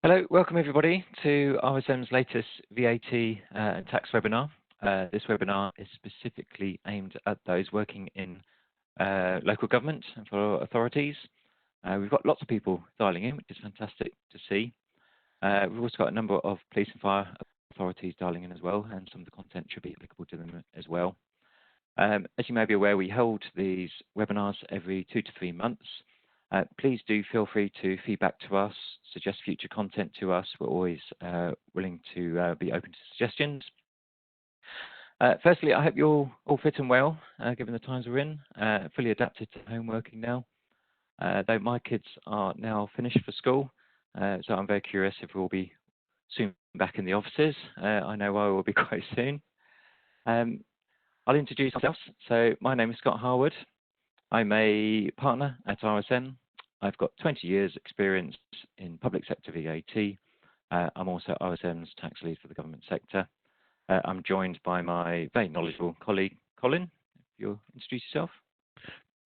Hello, welcome everybody to RSM's latest VAT and tax webinar. This webinar is specifically aimed at those working in local government and for authorities. We've got lots of people dialing in, which is fantastic to see. We've also got a number of police and fire authorities dialing in as well, and some of the content should be applicable to them as well. As you may be aware, we hold these webinars every 2 to 3 months. Please do feel free to feedback to us, suggest future content to us. We're always willing to be open to suggestions. Firstly, I hope you're all fit and well, given the times we're in, fully adapted to home working now. Though my kids are now finished for school, so I'm very curious if we'll be soon back in the offices. I know I will be quite soon. I'll introduce myself. So my name is Scott Harwood. I'm a partner at RSM. I've got 20 years experience in public sector VAT. I'm also RSM's tax lead for the government sector. I'm joined by my very knowledgeable colleague, Colin. If you'll introduce yourself.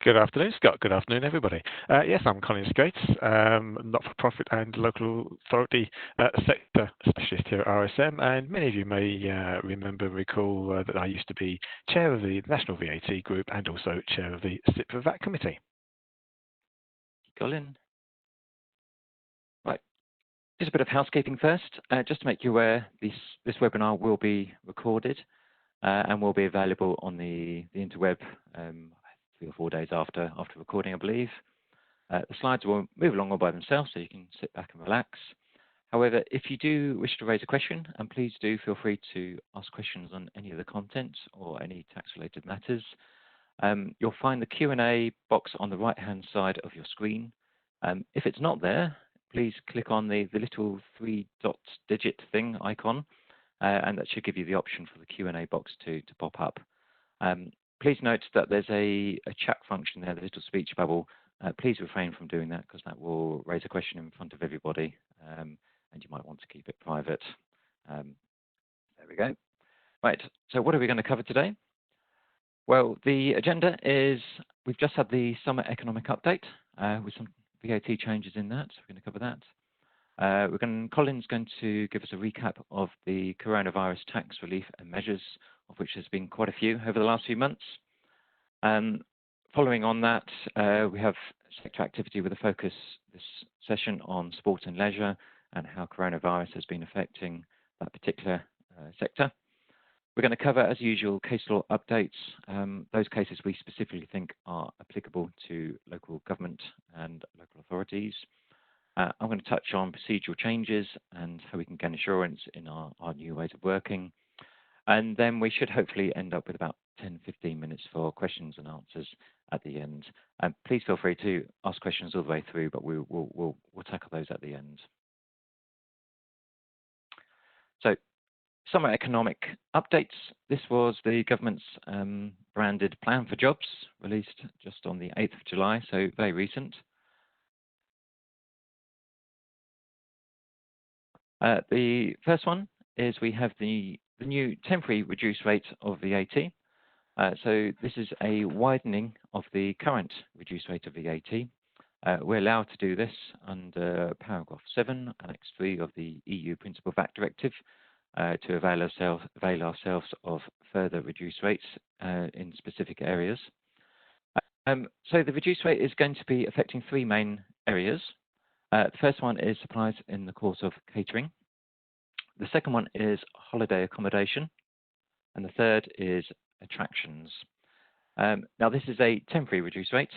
Good afternoon, Scott. Good afternoon, everybody. Yes, I'm Colin Skates, not-for-profit and local authority sector specialist here at RSM, and many of you may recall that I used to be chair of the National VAT Group and also chair of the SIP for VAT Committee. Colin. Right, just a bit of housekeeping first. Just to make you aware, this webinar will be recorded and will be available on the interweb 3 or 4 days after recording, I believe. The slides will move along all by themselves, so you can sit back and relax. However, if you do wish to raise a question, and please do feel free to ask questions on any of the content or any tax-related matters, you'll find the Q&A box on the right-hand side of your screen. If it's not there, please click on the little 3-dot digit thing icon, and that should give you the option for the Q&A box to pop up. Please note that there's a chat function there, the little speech bubble. Please refrain from doing that because that will raise a question in front of everybody, and you might want to keep it private. There we go. Right, so what are we going to cover today? Well, the agenda is we've just had the summer economic update with some VAT changes in that. So we're going to cover that. Colin's going to give us a recap of the coronavirus tax relief and measures, of which there's been quite a few over the last few months. Following on that, we have sector activity with a focus this session on sport and leisure and how coronavirus has been affecting that particular sector. We're going to cover, as usual, case law updates, those cases we specifically think are applicable to local government and local authorities. I'm going to touch on procedural changes and how we can gain assurance in our new ways of working. And then we should hopefully end up with about 10-15 minutes for questions and answers at the end. Please feel free to ask questions all the way through, but we'll tackle those at the end. So, summer economic updates. This was the government's branded plan for jobs, released just on the 8th of July, so very recent. The first one is we have the new temporary reduced rate of VAT. So this is a widening of the current reduced rate of VAT. We're allowed to do this under paragraph 7, annex 3 of the EU Principal VAT Directive to avail ourselves of further reduced rates in specific areas. So the reduced rate is going to be affecting 3 main areas. The first one is supplies in the course of catering. The second one is holiday accommodation. And the third is attractions. Now, this is a temporary reduced rate,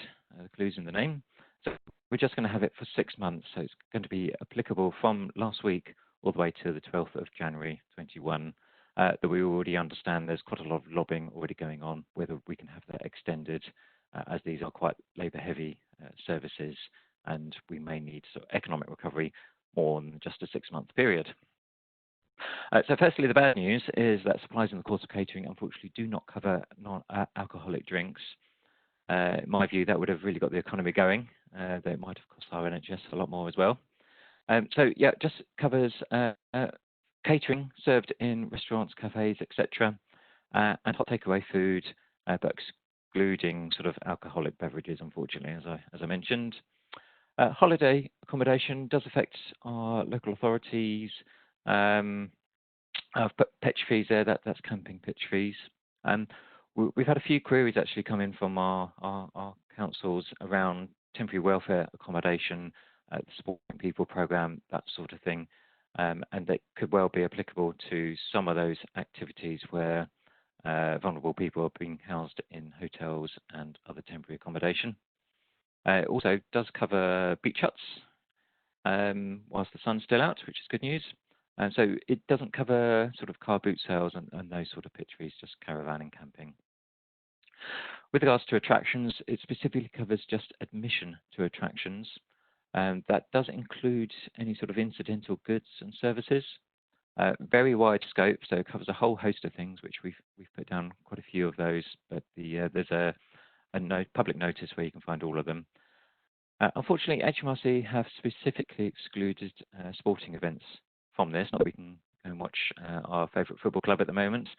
the clue's in the name. So we're just going to have it for 6 months. So it's going to be applicable from last week all the way to the 12th of January 21. That we already understand there's quite a lot of lobbying already going on, whether we can have that extended, as these are quite labour-heavy services, and we may need sort of economic recovery more than just a 6-month period. So firstly, the bad news is that supplies in the course of catering unfortunately do not cover non-alcoholic drinks. In my view, that would have really got the economy going. Though it might have cost our NHS a lot more as well. So yeah, just covers catering served in restaurants, cafes, etc., and hot takeaway food, but excluding sort of alcoholic beverages, unfortunately, as I mentioned. Holiday accommodation does affect our local authorities. I've put pitch fees there, that's camping pitch fees. We've had a few queries actually come in from our councils around temporary welfare accommodation, the supporting people programme, that sort of thing. And that could well be applicable to some of those activities where vulnerable people are being housed in hotels and other temporary accommodation. It also does cover beach huts whilst the sun's still out, which is good news. And so it doesn't cover sort of car boot sales and those sort of pitch fees, just caravan and camping. With regards to attractions, it specifically covers just admission to attractions. That does include any sort of incidental goods and services. Very wide scope, so it covers a whole host of things, which we've put down quite a few of those, but there's a public notice where you can find all of them. Unfortunately, HMRC have specifically excluded sporting events from this. Not that we can go and watch our favourite football club at the moment.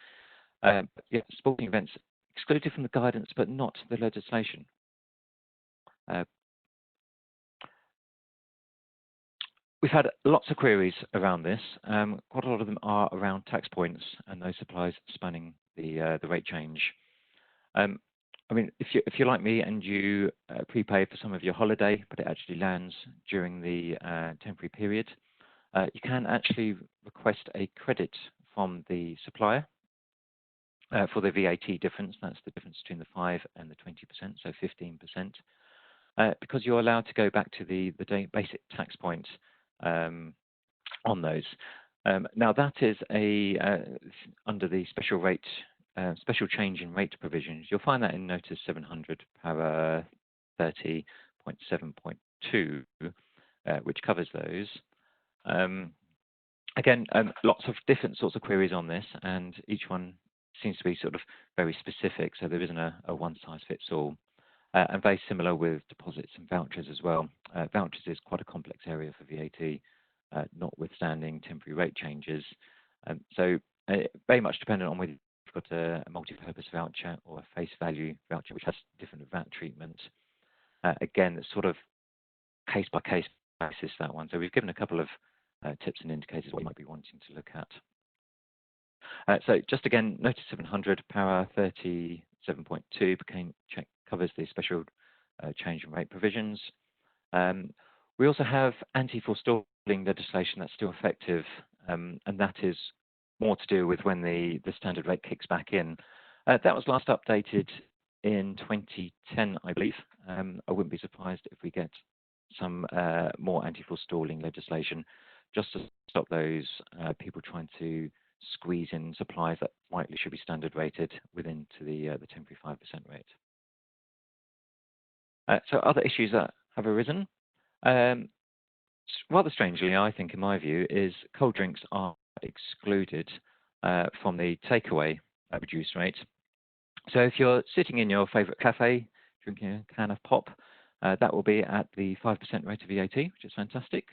Yeah, sporting events excluded from the guidance, but not the legislation. We've had lots of queries around this. Quite a lot of them are around tax points and those supplies spanning the rate change. I mean, if you're like me and you prepay for some of your holiday, but it actually lands during the temporary period, you can actually request a credit from the supplier for the VAT difference. That's the difference between the 5 and the 20%, so 15%, because you're allowed to go back to the basic tax point on those. Now that is under the special rate. Special change in rate provisions. You'll find that in Notice 700, para 30.7.2, which covers those. Again, lots of different sorts of queries on this, and each one seems to be sort of very specific, so there isn't a one-size-fits-all. And very similar with deposits and vouchers as well. Vouchers is quite a complex area for VAT, notwithstanding temporary rate changes. So very much dependent on whether got a multi-purpose voucher or a face value voucher, which has different VAT treatment. Again, it's sort of case-by-case basis, that one. So we've given a couple of tips and indicators what you might be wanting to look at. So just again, Notice 700, para 37.2 covers the special change in rate provisions. We also have anti-forestalling legislation that's still effective, and that is more to do with when the standard rate kicks back in. That was last updated in 2010, I believe. I wouldn't be surprised if we get some more anti-forestalling legislation just to stop those people trying to squeeze in supplies that rightly should be standard rated within to the temporary 5% rate. So other issues that have arisen, rather strangely, I think, in my view, is cold drinks are excluded from the takeaway reduced rate. So if you're sitting in your favourite cafe drinking a can of pop, that will be at the 5% rate of VAT, which is fantastic.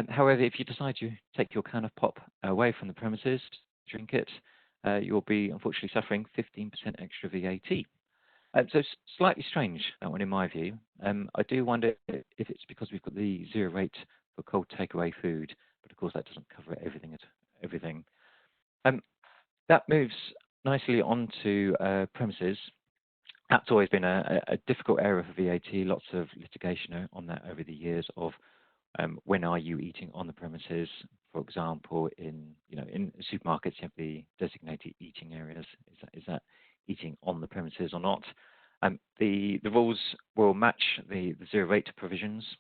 However, if you decide to take your can of pop away from the premises to drink it, you'll be unfortunately suffering 15% extra VAT. So it's slightly strange, that one, in my view. I do wonder if it's because we've got the zero rate for cold takeaway food, but of course that doesn't cover everything. That moves nicely onto premises. That's always been a difficult area for VAT. Lots of litigation on that over the years of when are you eating on the premises? For example, in supermarkets, you have the designated eating areas. Is that eating on the premises or not? The rules will match the zero rate provisions,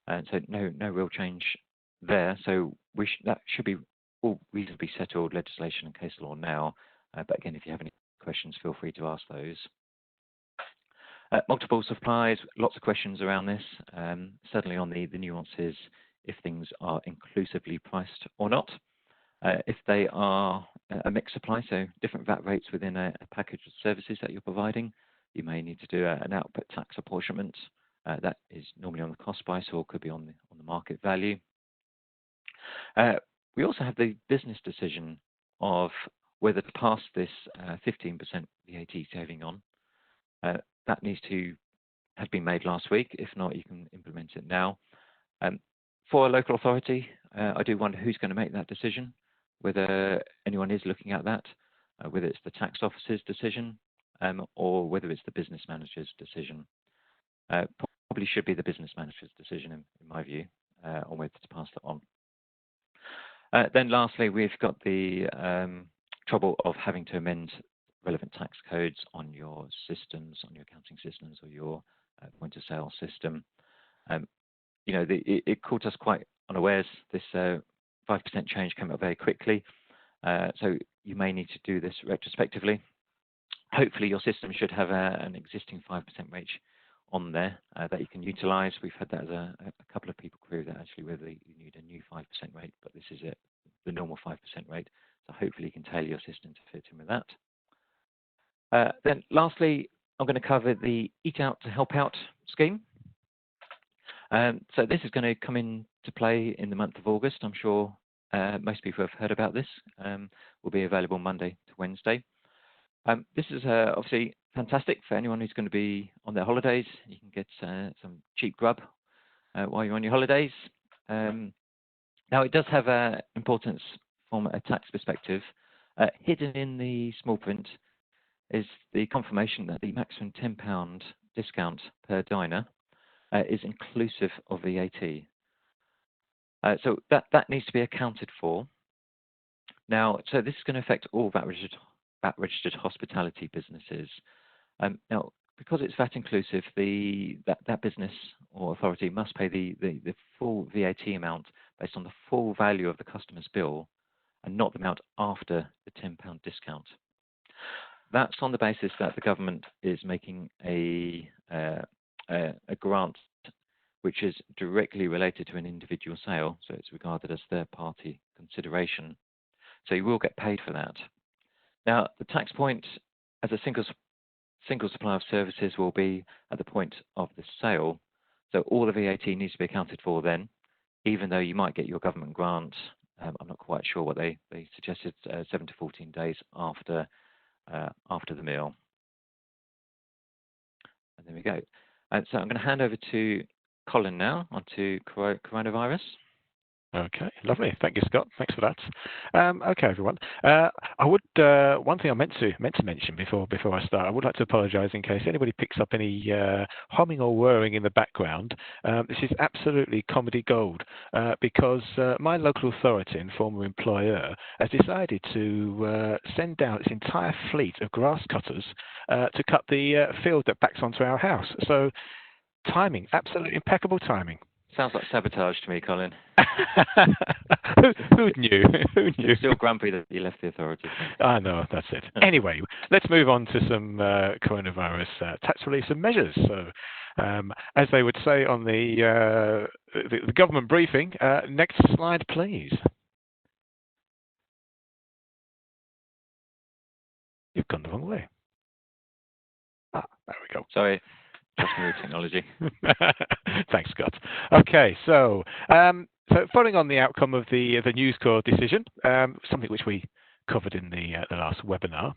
and so no real change there. So that should be all reasonably settled legislation and case law now. But again, if you have any questions, feel free to ask those. Multiple supplies, lots of questions around this, certainly on the nuances, if things are inclusively priced or not. If they are a mixed supply, so different VAT rates within a package of services that you're providing, you may need to do an output tax apportionment. That is normally on the cost price or could be on the market value. We also have the business decision of whether to pass this 15% VAT saving on. That needs to have been made last week. If not, you can implement it now. For a local authority, I do wonder who's going to make that decision, whether anyone is looking at that, whether it's the tax officer's decision or whether it's the business manager's decision. Probably should be the business manager's decision, in my view, on whether to pass that on. Then lastly, we've got the trouble of having to amend relevant tax codes on your systems, on your accounting systems or your point of sale system. You know, it caught us quite unawares. This 5% change came up very quickly. So you may need to do this retrospectively. Hopefully your system should have an existing 5% rate on there that you can utilize. We've had that as a couple of people query that actually whether you need a new 5% rate, but this is the normal 5% rate. So hopefully you can tailor your system to fit in with that. Then lastly, I'm going to cover the Eat Out to Help Out scheme. So this is going to come into play in the month of August. I'm sure most people have heard about this. Will be available Monday to Wednesday. This is obviously fantastic for anyone who's going to be on their holidays. You can get some cheap grub while you're on your holidays. Now, it does have importance from a tax perspective. Hidden in the small print is the confirmation that the maximum £10 discount per diner is inclusive of VAT. So that needs to be accounted for. Now, so this is going to affect all VAT-registered hospitality businesses. Now, because it's VAT inclusive, that business or authority must pay the full VAT amount based on the full value of the customer's bill and not the amount after the £10 discount. That's on the basis that the government is making a grant which is directly related to an individual sale, so it's regarded as third-party consideration. So you will get paid for that. Now, the tax point as a single supplier of services will be at the point of the sale. So all the VAT needs to be accounted for then, even though you might get your government grant. I'm not quite sure what they suggested, 7 to 14 days after the meal. And there we go. So I'm going to hand over to Colin now onto coronavirus. Okay, lovely. Thank you, Scott. Thanks for that. Okay, everyone. I would one thing I meant to mention before I start. I would like to apologise in case anybody picks up any humming or whirring in the background. This is absolutely comedy gold because my local authority and former employer has decided to send down its entire fleet of grass cutters to cut the field that backs onto our house. So timing, absolutely impeccable timing. Sounds like sabotage to me, Colin. Who knew? Who knew? You're still grumpy that you left the authority. I know, that's it. Anyway, let's move on to some coronavirus tax relief and measures. So, as they would say on the government briefing, next slide, please. You've gone the wrong way. Ah, there we go. Sorry. That's new technology. Thanks, Scott. Okay, so following on the outcome of the News Corps decision, something which we covered in the last webinar,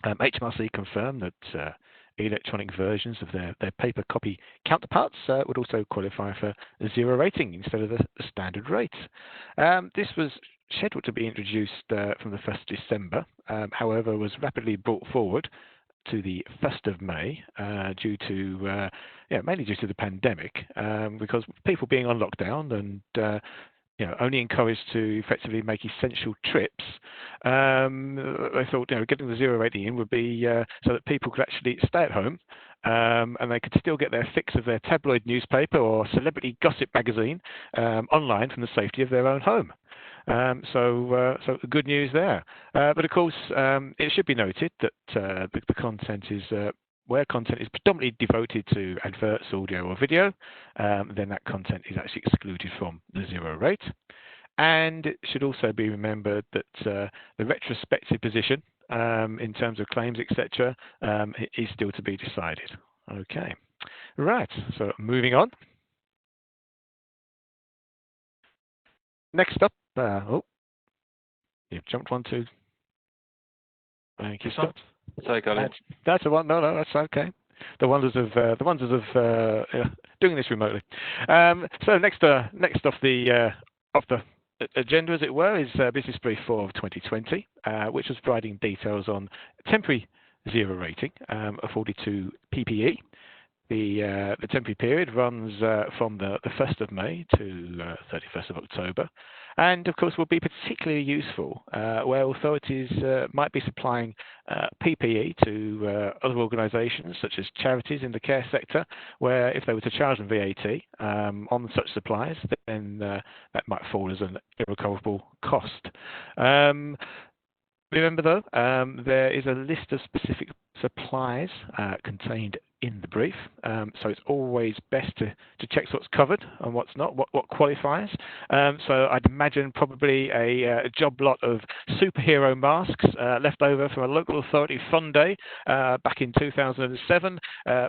HMRC confirmed that electronic versions of their paper copy counterparts would also qualify for a 0 rating instead of the standard rate. This was scheduled to be introduced from the 1st December, however, was rapidly brought forward to the 1st of May due to mainly due to the pandemic, because people being on lockdown and only encouraged to effectively make essential trips, they thought getting the 0 rating in would be so that people could actually stay at home and they could still get their fix of their tabloid newspaper or celebrity gossip magazine online from the safety of their own home. So good news there. But of course, it should be noted that the content is where content is predominantly devoted to adverts, audio or video, then that content is actually excluded from the 0 rate. And it should also be remembered that the retrospective position in terms of claims, etc., is still to be decided. Okay, right. So moving on. Next up. You've jumped one too. Thank you, Scott. Sorry, Colin. That's the one. No, that's okay. the wonders of doing this remotely. So next off the agenda, as it were, is Business Brief 4 of 2020, which was providing details on temporary zero rating afforded to PPE. The temporary period runs from the 1st of May to 31st of October, and of course will be particularly useful where authorities might be supplying PPE to other organisations such as charities in the care sector, where if they were to charge them VAT on such supplies, then that might fall as an irrecoverable cost. Remember though, there is a list of specific supplies contained in the brief, so it's always best to check what's covered and what's not, what qualifies. So I'd imagine probably a job lot of superhero masks left over from a local authority fund day back in 2007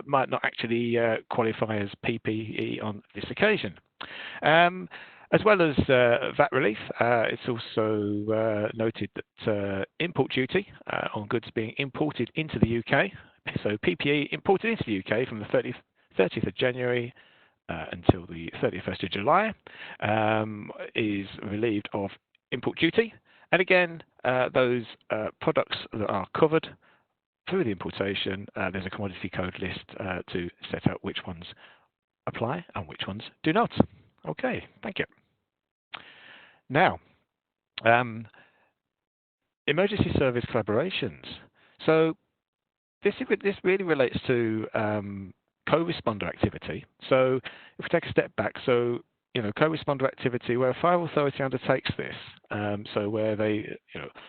might not actually qualify as PPE on this occasion. As well as VAT relief, it's also noted that import duty on goods being imported into the UK, so PPE imported into the UK from the 30th of January until the 31st of July, is relieved of import duty. And again, those products that are covered through the importation, there's a commodity code list to set out which ones apply and which ones do not. Okay, thank you. Now, emergency service collaborations. So this really relates to co-responder activity. So if we take a step back, so co-responder activity where a fire authority undertakes this, so where they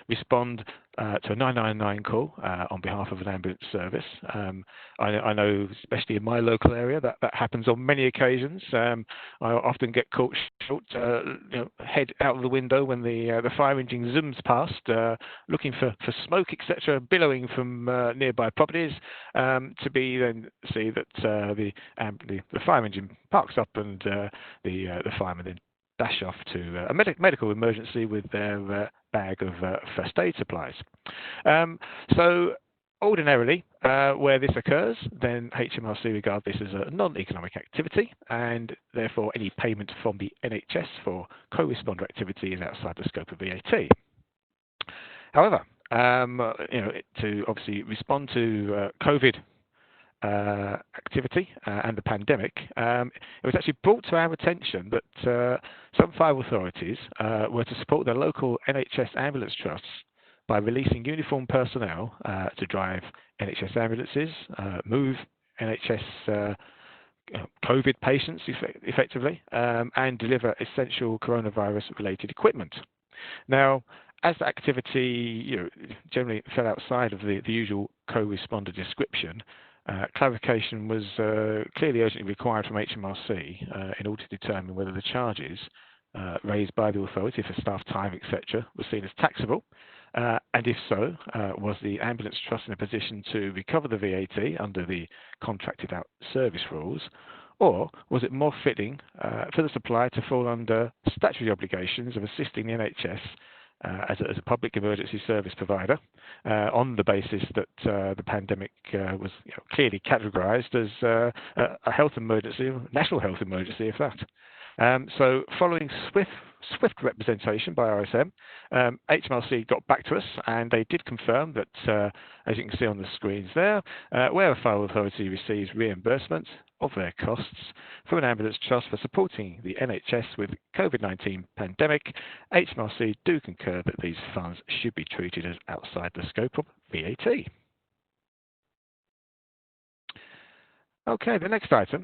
respond to a 999 call on behalf of an ambulance service. I know, especially in my local area, that happens on many occasions. I often get caught short, head out of the window when the fire engine zooms past, looking for smoke, etc., billowing from nearby properties, to be then see that the fire engine parks up and the firemen then dash off to a medical emergency with their bag of first aid supplies. So ordinarily, where this occurs, then HMRC regard this as a non-economic activity, and therefore any payment from the NHS for co-responder activity is outside the scope of VAT. However, to obviously respond to COVID activity and the pandemic, it was actually brought to our attention that some fire authorities were to support their local NHS ambulance trusts by releasing uniformed personnel to drive NHS ambulances, move NHS COVID patients effectively, and deliver essential coronavirus-related equipment. Now, as the activity generally fell outside of the usual co-responder description, clarification was clearly urgently required from HMRC in order to determine whether the charges raised by the authority for staff time, etc., were seen as taxable, and if so, was the ambulance trust in a position to recover the VAT under the contracted out service rules, or was it more fitting for the supplier to fall under statutory obligations of assisting the NHS as a public emergency service provider on the basis that the pandemic was clearly categorised as a health emergency, national health emergency, if that. So following swift representation by RSM, HMRC got back to us, and they did confirm that, as you can see on the screens there, where a fire authority receives reimbursement of their costs from an ambulance trust for supporting the NHS with COVID-19 pandemic, HMRC do concur that these funds should be treated as outside the scope of VAT. Okay, the next item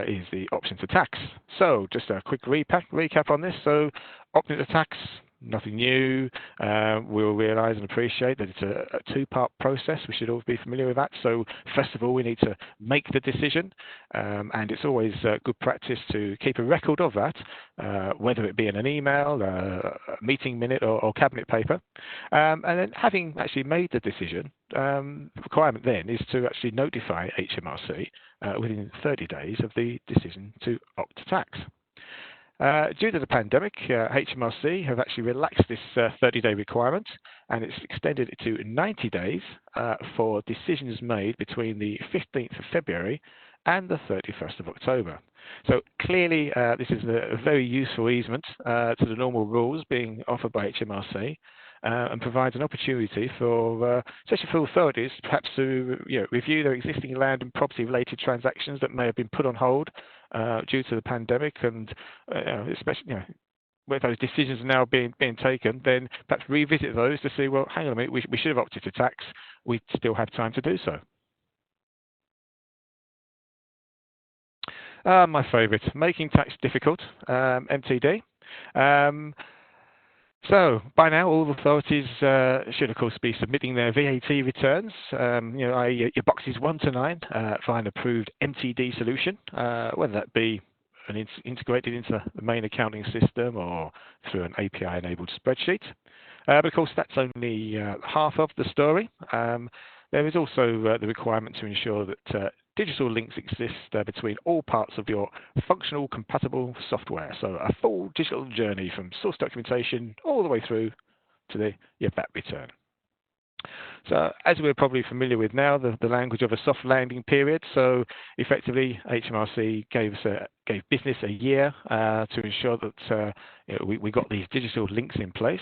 is the option to tax. So just a quick recap on this. So option to tax, nothing new. We'll realise and appreciate that it's a two-part process. We should all be familiar with that. So first of all, we need to make the decision, and it's always good practice to keep a record of that, whether it be in an email, a meeting minute, or cabinet paper. And then having actually made the decision, the requirement then is to actually notify HMRC within 30 days of the decision to opt to tax. Due to the pandemic, HMRC have actually relaxed this 30-day requirement, and it's extended it to 90 days for decisions made between the 15th of February and the 31st of October. So clearly, this is a very useful easement to the normal rules being offered by HMRC, and provides an opportunity for, especially for authorities, perhaps to review their existing land and property-related transactions that may have been put on hold due to the pandemic, and especially where those decisions are now being taken, then perhaps revisit those to see, well, hang on a minute, we should have opted to tax. We still have time to do so. My favourite, making tax difficult, MTD. So by now, all authorities should, of course, be submitting their VAT returns, i.e. your boxes 1 to 9 for an approved MTD solution, whether that be integrated into the main accounting system or through an API-enabled spreadsheet. But of course, that's only half of the story. There is also the requirement to ensure that digital links exist between all parts of your functional compatible software. So a full digital journey from source documentation all the way through to your VAT return. So as we're probably familiar with now, the language of a soft landing period. So effectively, HMRC gave business a year to ensure that we got these digital links in place.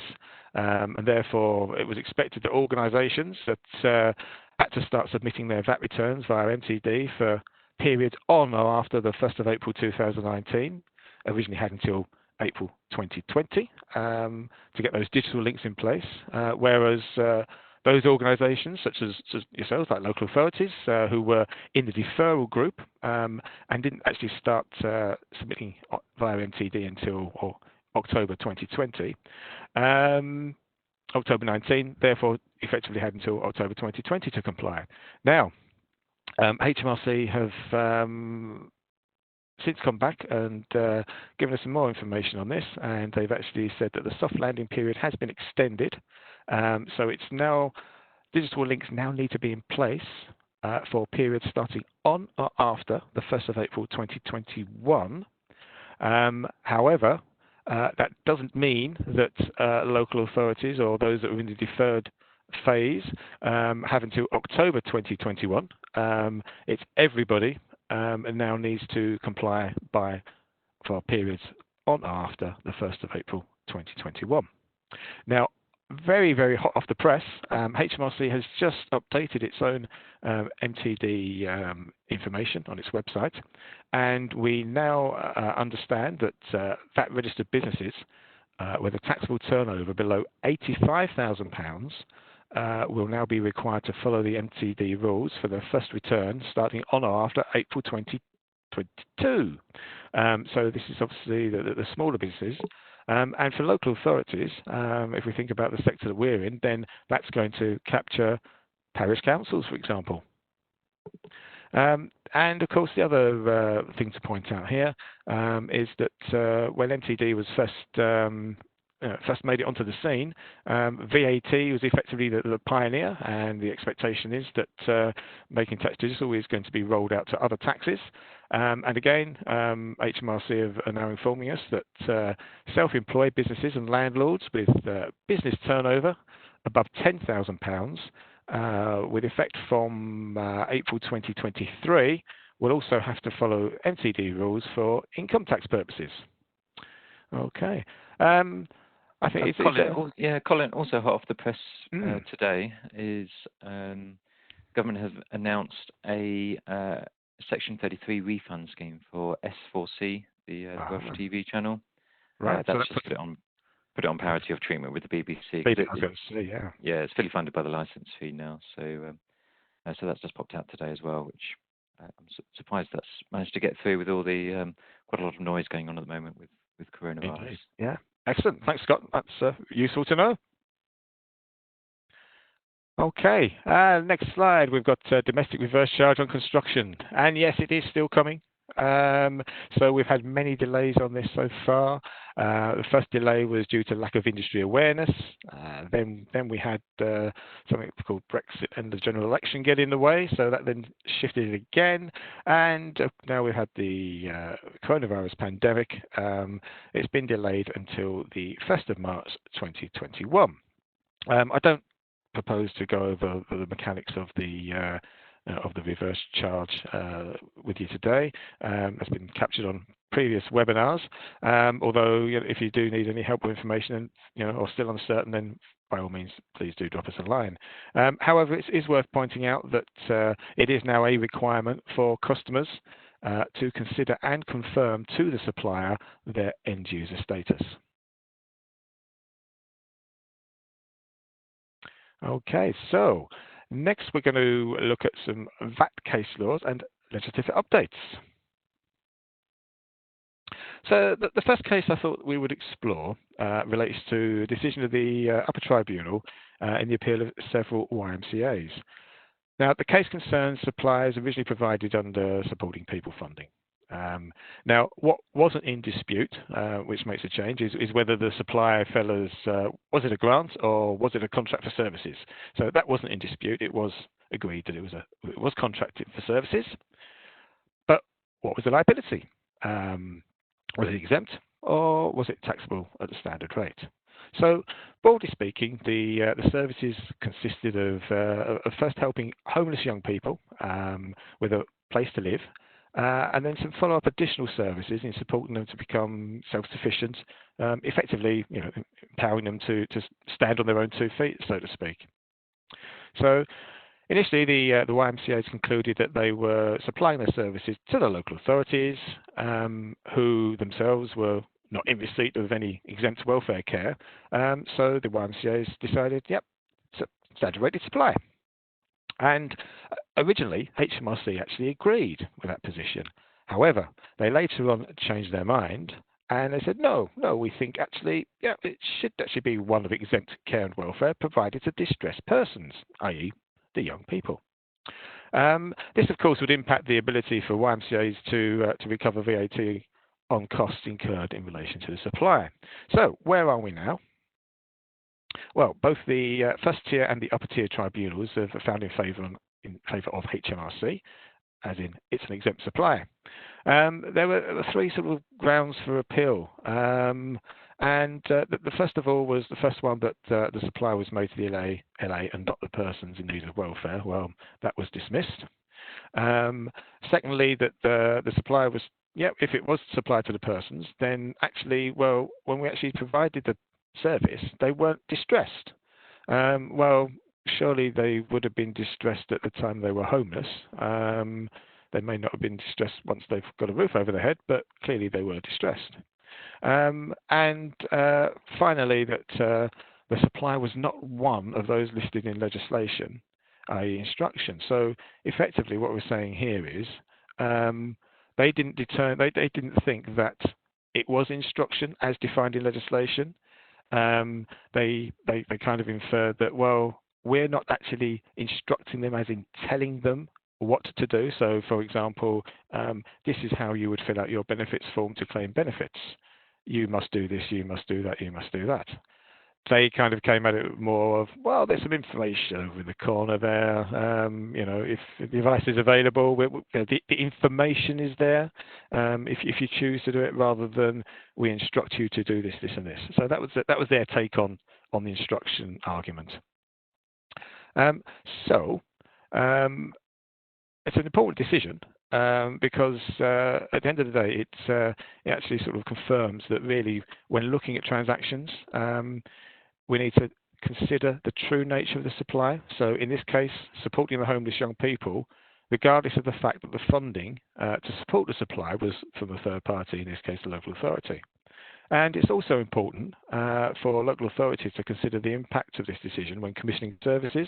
And therefore, it was expected that organisations that had to start submitting their VAT returns via MTD for periods on or after the 1st of April 2019, originally had until April 2020 to get those digital links in place, whereas those organisations, such as yourselves, like local authorities, who were in the deferral group and didn't actually start submitting via MTD until October 2020, October 19, therefore effectively had until October 2020 to comply. Now, HMRC have since come back and given us some more information on this, and they've actually said that the soft landing period has been extended. So it's now, digital links now need to be in place for periods starting on or after the 1st of April 2021. However, that doesn't mean that local authorities or those that are in the deferred phase have until October 2021. It's everybody and now needs to comply for periods on or after the 1st of April 2021. Now, very, very hot off the press, HMRC has just updated its own MTD information on its website, and we now understand that VAT registered businesses with a taxable turnover below £85,000 will now be required to follow the MTD rules for their first return starting on or after April 2022. So this is obviously the smaller businesses. And for local authorities, if we think about the sector that we're in, then that's going to capture parish councils, for example. And of course, the other thing to point out here is that when MTD was first made it onto the scene, VAT was effectively the pioneer, and the expectation is that making tax digital is going to be rolled out to other taxes. And again, HMRC are now informing us that self-employed businesses and landlords with business turnover above £10,000 with effect from April 2023 will also have to follow MTD rules for income tax purposes. Okay. I think Colin, also hot off the press today is government has announced a Section 33 refund scheme for S4C, the Welsh TV channel. Right. That's just put it on parity of treatment with the BBC. Yeah, it's fully funded by the licence fee now. So that's just popped out today as well, which I'm surprised that's managed to get through with all the quite a lot of noise going on at the moment with coronavirus. Indeed. Yeah. Excellent. Thanks, Scott. That's useful to know. Okay, next slide. We've got domestic reverse charge on construction. And yes, it is still coming. So we've had many delays on this so far. The first delay was due to lack of industry awareness. Then we had something called Brexit and the general election get in the way, so that then shifted it again. And now we've had the coronavirus pandemic. It's been delayed until the 1st of March 2021. I don't propose to go over the mechanics of the reverse charge with you today. That's been captured on previous webinars. Although, if you do need any help with information and or still uncertain, then by all means, please do drop us a line. However, it is worth pointing out that it is now a requirement for customers to consider and confirm to the supplier their end user status. Okay, so next we're going to look at some VAT case laws and legislative updates. So the first case I thought we would explore relates to a decision of the upper tribunal in the appeal of several YMCAs. Now, the case concerns suppliers originally provided under supporting people funding. Now, what wasn't in dispute, which makes a change, is whether the supplier fell as, was it a grant or was it a contract for services? So that wasn't in dispute. It was agreed that it was contracted for services. But what was the liability? Was it exempt or was it taxable at the standard rate? So, broadly speaking, the services consisted of first helping homeless young people with a place to live, and then some follow-up additional services in supporting them to become self-sufficient, effectively, empowering them to stand on their own 2 feet, so to speak. So, initially, the YMCAs concluded that they were supplying their services to the local authorities, who themselves were not in receipt of any exempt welfare care. So the YMCAs decided, yep, standard rated supply. And originally, HMRC actually agreed with that position. However, they later on changed their mind and they said, no, we think actually, it should actually be one of exempt care and welfare provided to distressed persons, i.e. the young people. This, of course, would impact the ability for YMCAs to recover VAT on costs incurred in relation to the supplier. So, where are we now? Well, both the first tier and the upper tier tribunals have found in favour of HMRC, as in it's an exempt supplier. There were 3 sort of grounds for appeal. And the first of all was the first one that the supplier was made to the LA and not the persons in need of welfare. Well, that was dismissed. Secondly, that the supplier was, if it was supplied to the persons, then actually, well, when we actually provided the service, they weren't distressed. Well, surely they would have been distressed at the time they were homeless. They may not have been distressed once they've got a roof over their head, but clearly they were distressed. And finally, that the supplier was not one of those listed in legislation, i.e. instruction. So effectively what we're saying here is they didn't think that it was instruction as defined in legislation. They kind of inferred that, well, we're not actually instructing them as in telling them what to do. So, for example, this is how you would fill out your benefits form to claim benefits. You must do this, you must do that, you must do that. They kind of came at it more of, well, there's some information over in the corner there. If the device is available, the information is there. If you choose to do it, rather than we instruct you to do this, this, and this. So that was their take on the instruction argument. It's an important decision because at the end of the day, it actually sort of confirms that really, when looking at transactions, we need to consider the true nature of the supply. So in this case, supporting the homeless young people, regardless of the fact that the funding to support the supply was from a third party, in this case the local authority. And it's also important for local authorities to consider the impact of this decision when commissioning services.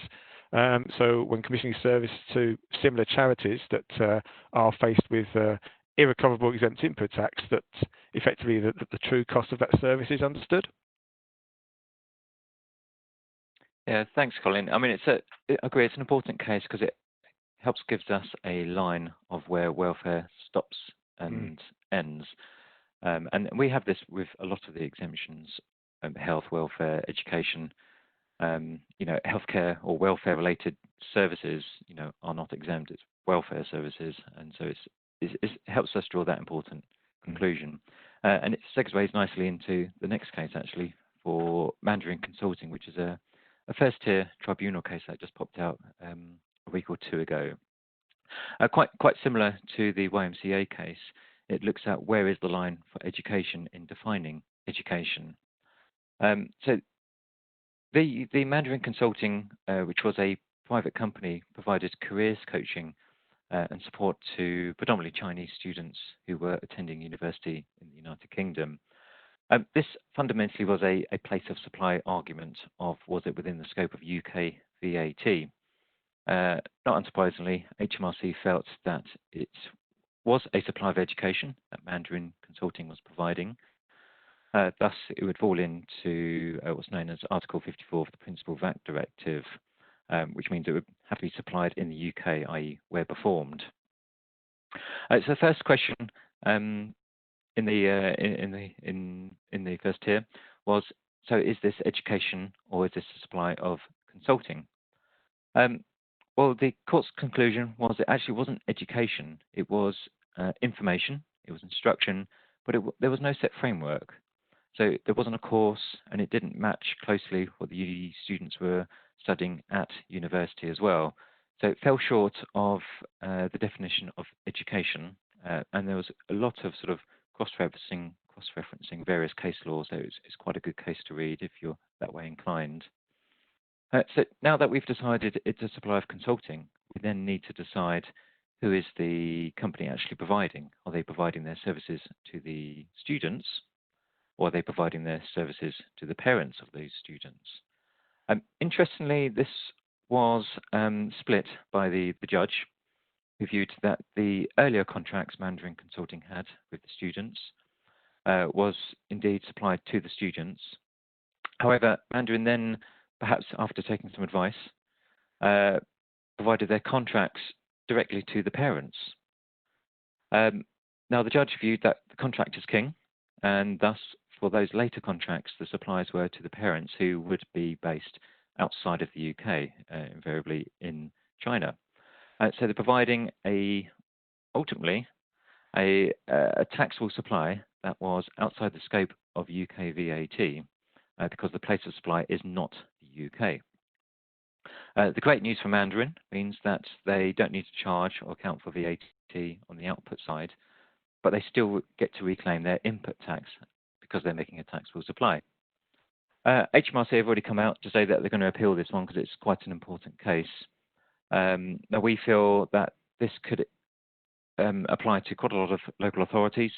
So when commissioning service to similar charities that are faced with irrecoverable exempt input tax, that effectively the true cost of that service is understood. Yeah, thanks, Colin. I mean, I agree, it's an important case because it gives us a line of where welfare stops and ends. And we have this with a lot of the exemptions, health, welfare, education. Healthcare or welfare-related services, are not exempt. It's welfare services, and so it helps us draw that important conclusion. And it segues nicely into the next case, actually, for Mandarin Consulting, which is a first-tier tribunal case that just popped out a week or two ago. Quite similar to the YMCA case, it looks at where is the line for education in defining education. So the Mandarin Consulting, which was a private company, provided careers coaching and support to predominantly Chinese students who were attending university in the United Kingdom. This fundamentally was a place of supply argument of was it within the scope of UK VAT. Not unsurprisingly, HMRC felt that it was a supply of education that Mandarin Consulting was providing. Thus, it would fall into what's known as Article 54 of the Principal VAT Directive, which means it would have to be supplied in the UK, i.e., where performed. So the first question in the first tier was: so is this education or is this a supply of consulting? Well, the court's conclusion was it actually wasn't education. It was information. It was instruction, but there was no set framework. So there wasn't a course, and it didn't match closely what the students were studying at university as well. So it fell short of the definition of education, and there was a lot of sort of cross-referencing various case laws. So it's quite a good case to read if you're that way inclined. So now that we've decided it's a supply of consulting, we then need to decide who is the company actually providing. Are they providing their services to the students, or are they providing their services to the parents of those students? Interestingly, this was split by the judge, who viewed that the earlier contracts Mandarin Consulting had with the students was indeed supplied to the students. However, Mandarin then, perhaps after taking some advice, provided their contracts directly to the parents. Now, the judge viewed that the contract is king, and thus, for those later contracts, the supplies were to the parents who would be based outside of the UK, invariably in China. So they're providing ultimately a taxable supply that was outside the scope of UK VAT, because the place of supply is not the UK. The great news for Mandarin means that they don't need to charge or account for VAT on the output side, but they still get to reclaim their input tax because they're making a taxable supply. HMRC have already come out to say that they're going to appeal this one because it's quite an important case. Now, we feel that this could apply to quite a lot of local authorities.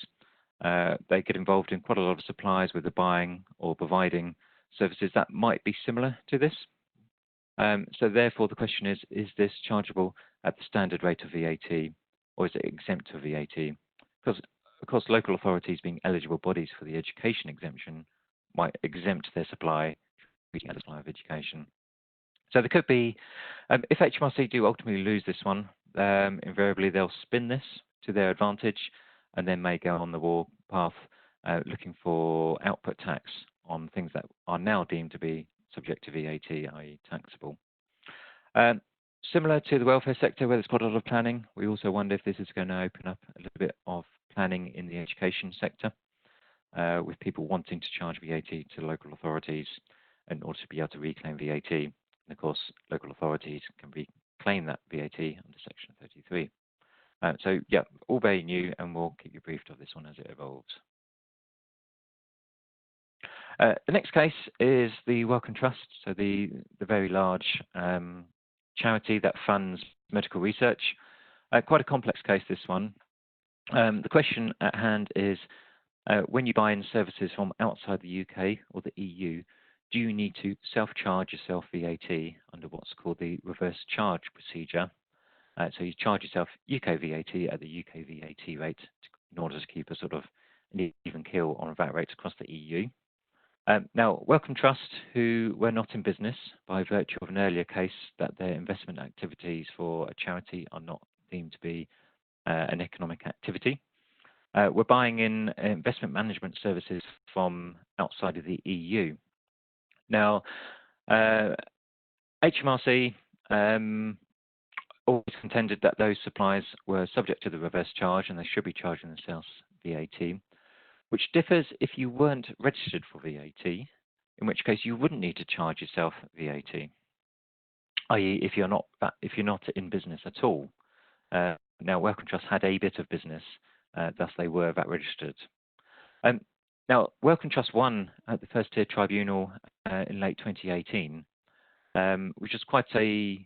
They get involved in quite a lot of supplies with the buying or providing services that might be similar to this. So therefore, the question is this chargeable at the standard rate of VAT, or is it exempt of VAT? Because, of course, local authorities being eligible bodies for the education exemption might exempt their supply as a supply of education. So there could be, if HMRC do ultimately lose this one, invariably they'll spin this to their advantage and then may go on the war path looking for output tax on things that are now deemed to be subject to VAT, i.e. taxable. Similar to the welfare sector where there's quite a lot of planning, we also wonder if this is going to open up a little bit of planning in the education sector, with people wanting to charge VAT to local authorities in order to be able to reclaim VAT. And of course, local authorities can reclaim that VAT under Section 33. So yeah, all very new, and we'll keep you briefed of this one as it evolves. The next case is the Wellcome Trust, so the very large charity that funds medical research. Quite a complex case, this one. The question at hand is, when you buy in services from outside the UK or the EU, do you need to self-charge yourself VAT under what's called the reverse charge procedure? So you charge yourself UK VAT at the UK VAT rate in order to keep a sort of an even keel on VAT rates across the EU. Now, Wellcome Trust, who were not in business by virtue of an earlier case that their investment activities for a charity are not deemed to be an economic activity, were buying in investment management services from outside of the EU. Now, HMRC always contended that those suppliers were subject to the reverse charge and they should be charging themselves VAT, which differs if you weren't registered for VAT, in which case you wouldn't need to charge yourself VAT, i.e. if you're not in business at all. Now, Wellcome Trust had a bit of business, thus they were VAT registered. Now, Wellcome Trust won at the first tier tribunal in late 2018, which was quite an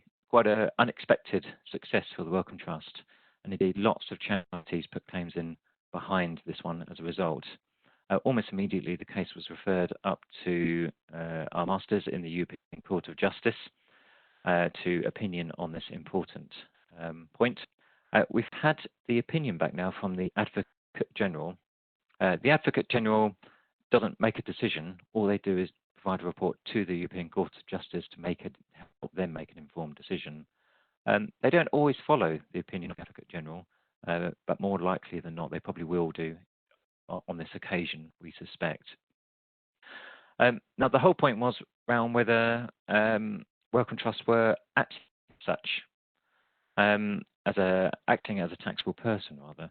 unexpected success for the Wellcome Trust, and indeed lots of charities put claims in behind this one as a result. Almost immediately, the case was referred up to our masters in the European Court of Justice to opinion on this important point. We've had the opinion back now from the Advocate General. The Advocate General doesn't make a decision. All they do is provide a report to the European Court of Justice to help them make an informed decision. They don't always follow the opinion of the Advocate General, but more likely than not, they probably will do on this occasion, we suspect. Now, the whole point was around whether Wellcome Trusts were acting as such, acting as a taxable person, rather.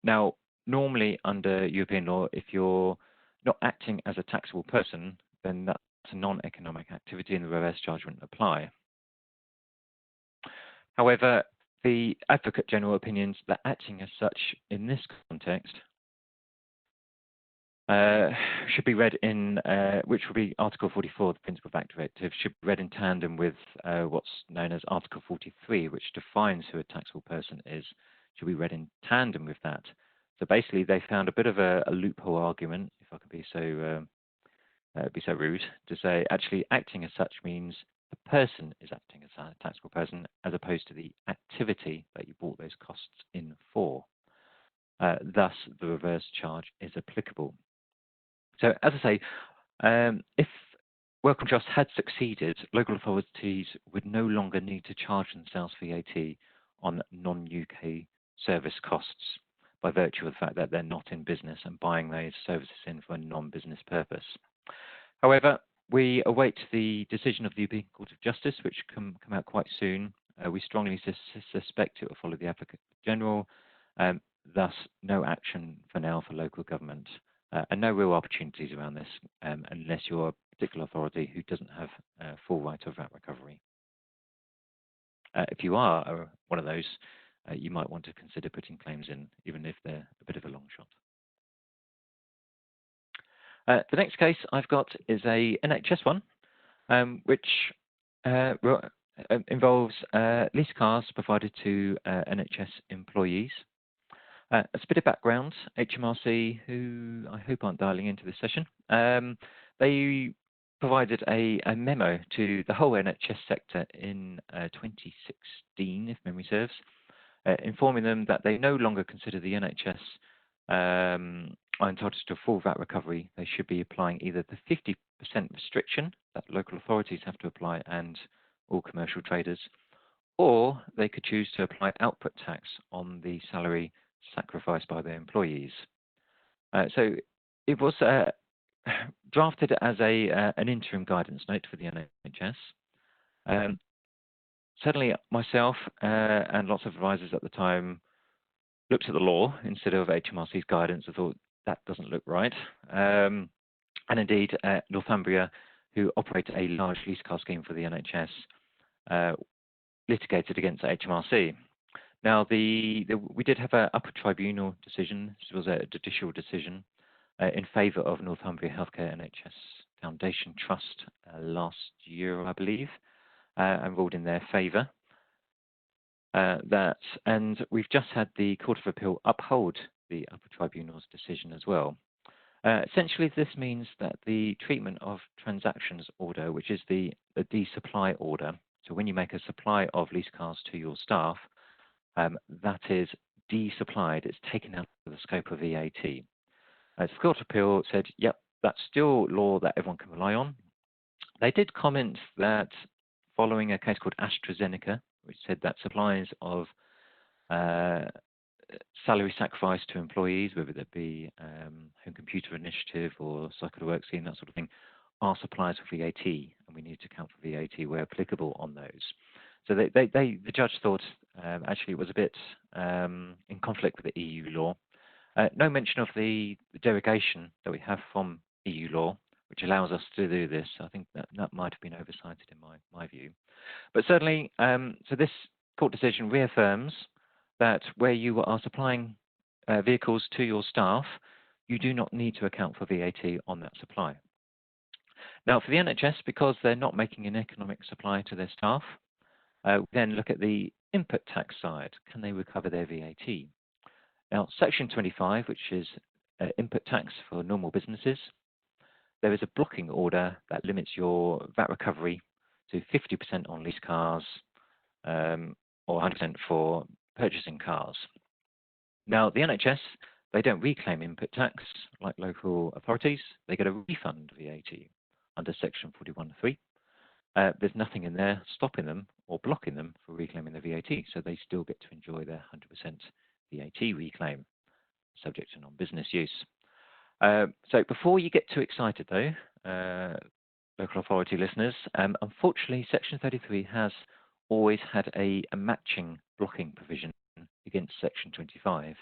Now, normally under European law, if you're not acting as a taxable person, then that's a non-economic activity and the reverse charge wouldn't apply. However, the Advocate General opinions that acting as such in this context should be read in, which will be Article 44 of the Principal VAT Directive, should be read in tandem with what's known as Article 43, which defines who a taxable person is, should be read in tandem with that. So basically, they found a bit of a loophole argument, if I could be so rude, to say actually acting as such means the person is acting as a taxable person as opposed to the activity that you brought those costs in for. Thus, the reverse charge is applicable. So, as I say, if Wellcome Trust had succeeded, local authorities would no longer need to charge themselves VAT on non-UK service costs by virtue of the fact that they're not in business and buying those services in for a non-business purpose. However, we await the decision of the European Court of Justice, which can come out quite soon. We strongly suspect it will follow the Advocate General, thus no action for now for local government, and no real opportunities around this unless you're a particular authority who doesn't have full right of VAT recovery. If you are one of those, you might want to consider putting claims in, even if they're a bit of a long shot. The next case I've got is a NHS one, which involves lease cars provided to NHS employees. As a bit of background, HMRC, who I hope aren't dialing into this session, they provided a memo to the whole NHS sector in 2016, if memory serves, informing them that they no longer consider the NHS are entitled to full VAT recovery. They should be applying either the 50% restriction that local authorities have to apply and all commercial traders, or they could choose to apply output tax on the salary sacrificed by their employees. So it was drafted as an interim guidance note for the NHS. Certainly myself and lots of advisors at the time looked at the law instead of HMRC's guidance and thought that doesn't look right. And indeed, Northumbria, who operate a large lease car scheme for the NHS, litigated against HMRC. Now, we did have an upper tribunal decision. This was a judicial decision in favour of Northumbria Healthcare NHS Foundation Trust last year, I believe, and ruled in their favour. And we've just had the Court of Appeal uphold the upper tribunal's decision as well. Essentially, this means that the treatment of transactions order, which is the de-supply order, so when you make a supply of lease cars to your staff, that is de-supplied, it's taken out of the scope of VAT. The Court of Appeal said, yep, that's still law that everyone can rely on. They did comment that following a case called AstraZeneca, which said that supplies of salary sacrifice to employees, whether that be Home Computer Initiative or Cycle to Work Scheme, that sort of thing, are suppliers with VAT, and we need to account for VAT where applicable on those. So the judge thought actually it was a bit in conflict with the EU law. No mention of the derogation that we have from EU law, which allows us to do this. I think that might have been oversighted in my view. But certainly, so this court decision reaffirms that where you are supplying vehicles to your staff, you do not need to account for VAT on that supply. Now, for the NHS, because they're not making an economic supply to their staff, we then look at the input tax side. Can they recover their VAT? Now, Section 25, which is input tax for normal businesses, there is a blocking order that limits your VAT recovery to 50% on lease cars or 100% for purchasing cars. Now, the NHS, they don't reclaim input tax like local authorities. They get a refund VAT under Section 41(3). There's nothing in there stopping them or blocking them for reclaiming the VAT, so they still get to enjoy their 100% VAT reclaim, subject to non-business use. So before you get too excited, though, local authority listeners, unfortunately, Section 33 has always had a matching blocking provision against Section 25,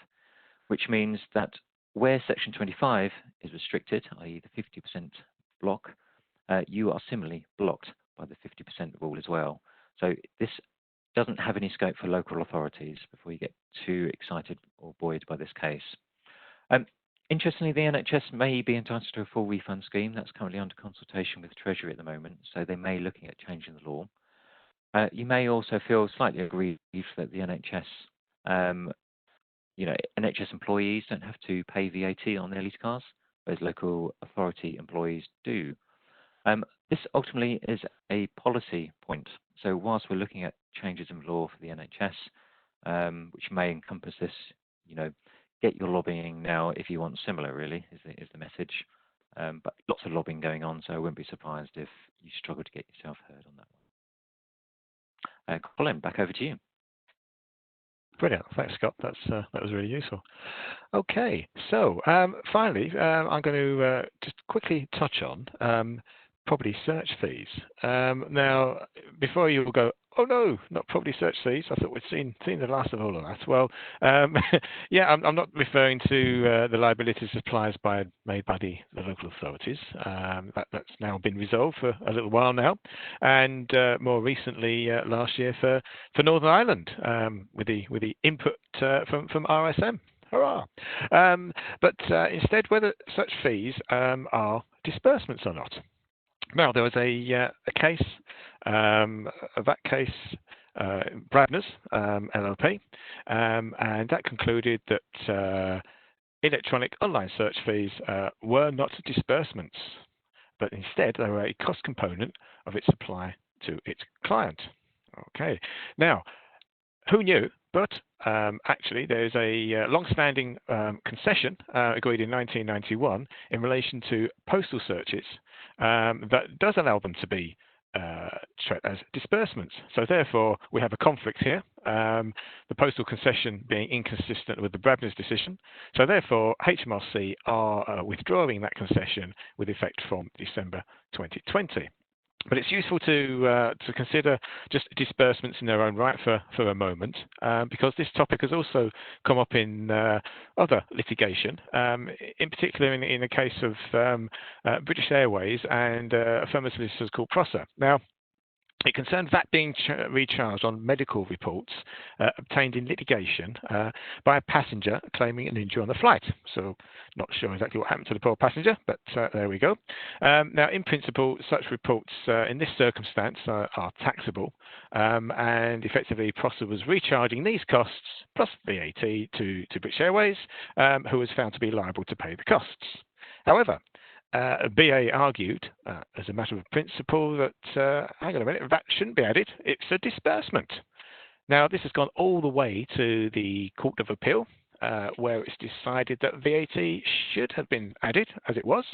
which means that where Section 25 is restricted, i.e. the 50% block, you are similarly blocked by the 50% rule as well. So this doesn't have any scope for local authorities before you get too excited or buoyed by this case. Interestingly, the NHS may be entitled to a full refund scheme. That's currently under consultation with Treasury at the moment, so they may be looking at changing the law. You may also feel slightly aggrieved that the NHS, NHS employees don't have to pay VAT on their lease cars, whereas local authority employees do. This ultimately is a policy point. So whilst we're looking at changes in law for the NHS, which may encompass this, get your lobbying now if you want similar, really, is the message. But lots of lobbying going on, so I wouldn't be surprised if you struggle to get yourself heard on that one. Colin, back over to you. Brilliant. Thanks, Scott. That was really useful. Okay, so finally, I'm going to just quickly touch on property search fees. Now, before you will go, oh no, not property search fees. I thought we'd seen the last of all of that. Well, yeah, I'm not referring to the liability supplies made by the local authorities. That's now been resolved for a little while now, and more recently last year for Northern Ireland with the input from RSM. Hurrah! But instead, whether such fees are disbursements or not. Now, there was a case, a VAT case, Bradner's LLP, and that concluded that electronic online search fees were not disbursements, but instead they were a cost component of its supply to its client. Okay, now, who knew? But actually, there's a long-standing concession agreed in 1991 in relation to postal searches that does allow them to be treated as disbursements. So therefore, we have a conflict here, the postal concession being inconsistent with the Bradner's decision. So therefore, HMRC are withdrawing that concession with effect from December 2020. But it's useful to consider just disbursements in their own right for a moment, because this topic has also come up in other litigation, in particular in the case of British Airways and a firm of solicitors called Prosser. Now, it concerned VAT being recharged on medical reports obtained in litigation by a passenger claiming an injury on the flight. So, not sure exactly what happened to the poor passenger, but there we go. Now, in principle, such reports in this circumstance are taxable, and effectively Prosser was recharging these costs plus VAT to British Airways, who was found to be liable to pay the costs. However, BA argued, as a matter of principle, that, hang on a minute, VAT shouldn't be added. It's a disbursement. Now, this has gone all the way to the Court of Appeal, where it's decided that VAT should have been added, as it was,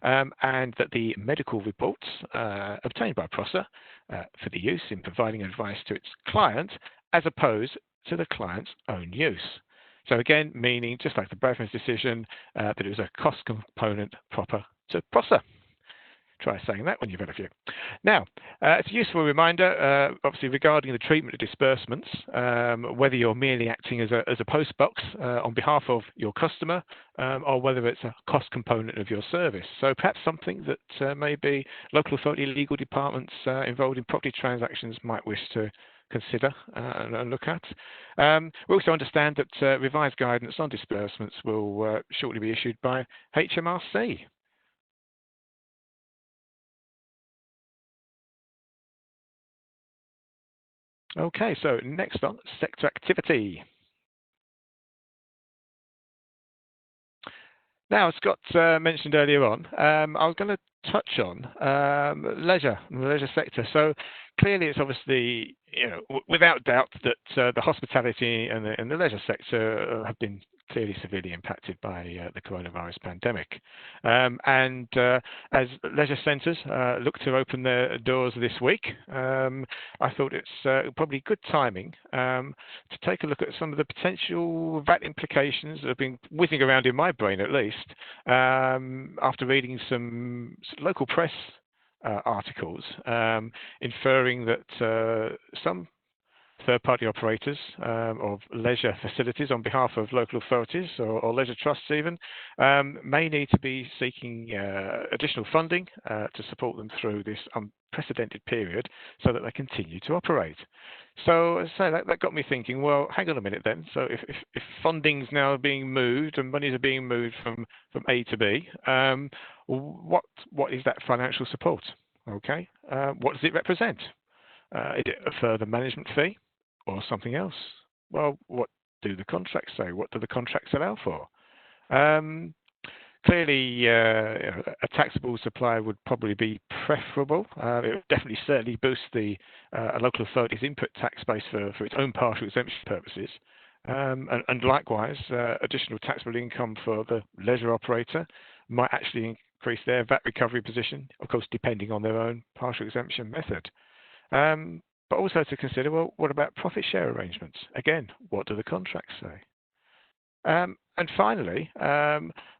and that the medical reports obtained by Prosser for the use in providing advice to its client, as opposed to the client's own use, So again, meaning, just like the Bradman's decision, that it was a cost component proper to PROSA. Try saying that when you've had a few. Now, it's a useful reminder, obviously, regarding the treatment of disbursements, whether you're merely acting as a postbox on behalf of your customer, or whether it's a cost component of your service. So perhaps something that maybe local authority legal departments involved in property transactions might wish to consider and look at. We also understand that revised guidance on disbursements will shortly be issued by HMRC. Okay, so next on, sector activity. Now, Scott mentioned earlier on, I was going to touch on leisure, the leisure sector. So clearly, it's obviously, without doubt that the hospitality and the leisure sector have been clearly severely impacted by the coronavirus pandemic. And as leisure centres look to open their doors this week, I thought it's probably good timing to take a look at some of the potential VAT implications that have been whizzing around in my brain, at least, after reading some local press articles inferring that some third-party operators of leisure facilities on behalf of local authorities or leisure trusts even may need to be seeking additional funding to support them through this unprecedented period so that they continue to operate. So as I say, that got me thinking, well, hang on a minute then. So if funding's now being moved and monies are being moved from A to B, what is that financial support? Okay, what does it represent? Is it a further management fee or something else? Well, what do the contracts say? What do the contracts allow for? Clearly, a taxable supply would probably be preferable. It would definitely certainly boost the local authority's input tax base for its own partial exemption purposes. And likewise, additional taxable income for the leisure operator might actually increase their VAT recovery position, of course, depending on their own partial exemption method. But also to consider, well, what about profit share arrangements? Again, what do the contracts say? And finally,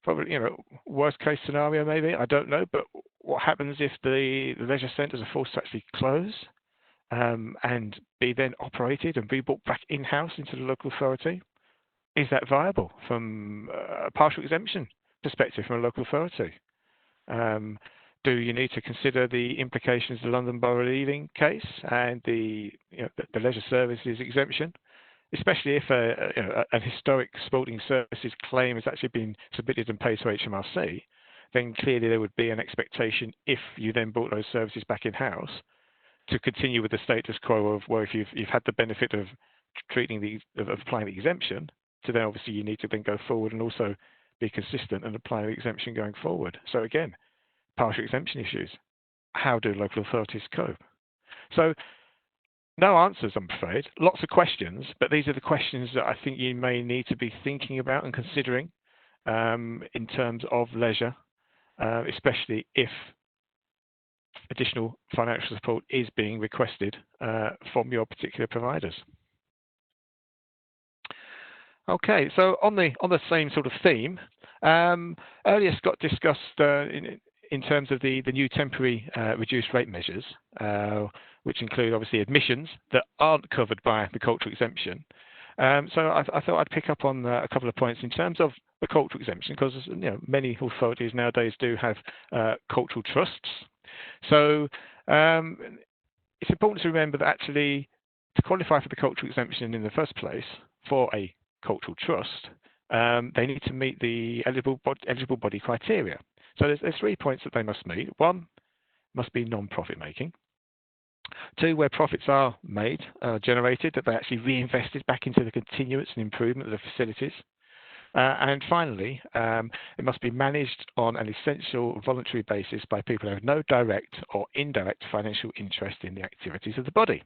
probably, worst case scenario maybe, I don't know, but what happens if the leisure centres are forced to actually close and be then operated and be brought back in-house into the local authority? Is that viable from a partial exemption perspective from a local authority? Do you need to consider the implications of the London Borough leaving case and the leisure services exemption, especially if a historic sporting services claim has actually been submitted and paid to HMRC? Then clearly there would be an expectation, if you then brought those services back in-house, to continue with the status quo of, well, if you've had the benefit of applying the exemption, so then obviously you need to then go forward and also be consistent and apply the exemption going forward. So again, partial exemption issues. How do local authorities cope? So no answers, I'm afraid. Lots of questions, but these are the questions that I think you may need to be thinking about and considering in terms of leisure, especially if additional financial support is being requested from your particular providers. Okay, so on the same sort of theme, earlier Scott discussed in terms of the new temporary reduced rate measures, which include obviously admissions that aren't covered by the cultural exemption. So I thought I'd pick up on a couple of points in terms of the cultural exemption, because many authorities nowadays do have cultural trusts. So it's important to remember that actually to qualify for the cultural exemption in the first place for a cultural trust, they need to meet the eligible body criteria. So there's 3 points that they must meet. 1, must be non-profit making. 2, where profits are made, generated, that they actually reinvested back into the continuance and improvement of the facilities. And finally, it must be managed on an essential voluntary basis by people who have no direct or indirect financial interest in the activities of the body.